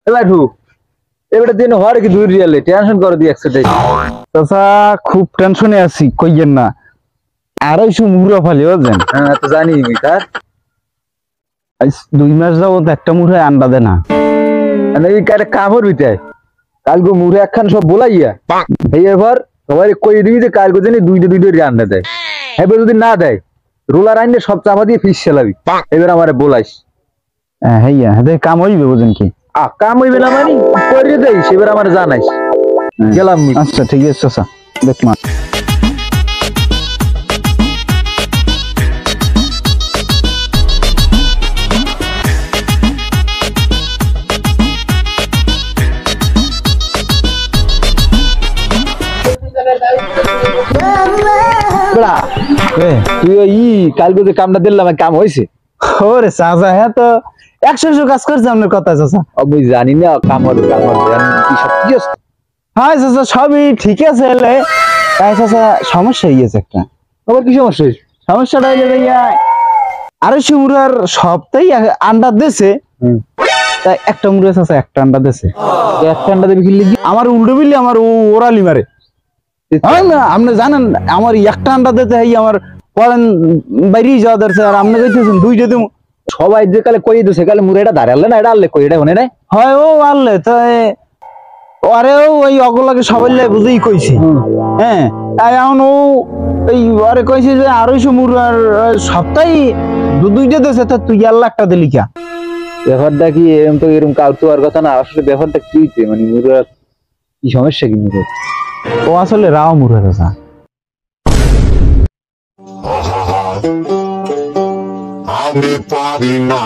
এবার এবারে দিন হওয়ার কি 2 রিয়ালে টেনশন করে দি একসাথে চাচা খুব টেনশনে আছি কইয়েন না 250 মুড়া ফালি বুঝছেন। হ্যাঁ তো জানি তার 2 মাস যাবত একটা মুড়া আন্ডা দেয় না। মানে এই কারে কামড় বিতায় কালগো মুড়ে একখান সব বলাইয়া এই এবার সবাই কই দিবি যে কালগো জানি 2টা আন্ডা দেয়। এবার যদি না দেয় রোলার আইনে সব চাপা দিয়ে ফিস চালাবি। এবার আমারে বলাইস হ্যাঁ হেদে কাম হইবে বুঝেন কি কাম হইবে না মানে করে দেই সেবার আমারে জানাইস। গেলাম। আচ্ছা ঠিক আছে চাচা দেখমা। তুই কালকে যে কামটা দিলাম কাম হয়েছে? ওরে চাচা হ্যাঁ তো 100 কাজ করছে আপনার কথা চাচা। আমি জানি না কাম হবে কি সব কি আছে। হ্যাঁ চাচা সবই ঠিক আছে এলে তাই চাচা সমস্যা হয়েছে একটা। আবার কি সমস্যা? সমস্যাটা হইলে ভাইয়া 250 মুড়ার সপ্তাহে আন্ডা দিছে তাই একটা মুড়া চাচা একটা আন্ডা দিছে। একটা আন্ডা দেবে কিনলে আমার উল্টো বিল্লি আমার ওরালি মারে। আপনি জানেন আমার একটা আন্ডা দিতে হয় আমার পরেন বাইরে যাওয়া দরকার আর আপনি কইতেছেন 2টা দেব। সবাই যে কালে কই দিছে কালে মুড়ে এটা দাঁড়ালে না এটা আনলে কই এটা হনে নাই হয় ও আনলে তাই আরে ওই অগলাকে সবাই বুঝেই কইছি। হ্যাঁ তাই এখন ও এই আরে কইছে যে 250 মুড়ার সপ্তাহে 2টা দিছে তা তুই আল্লাহ একটা দিলি কি? ব্যাপারটা কি এরকম তো এরকম কাউ তো আর কথা না আসলে ব্যাপারটা কি হইছে মানে মুড়ার কি সমস্যা কি মুড়ে? ও আসলে রাও মুড়া চাচা। আমি পারি না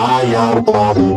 আর পারি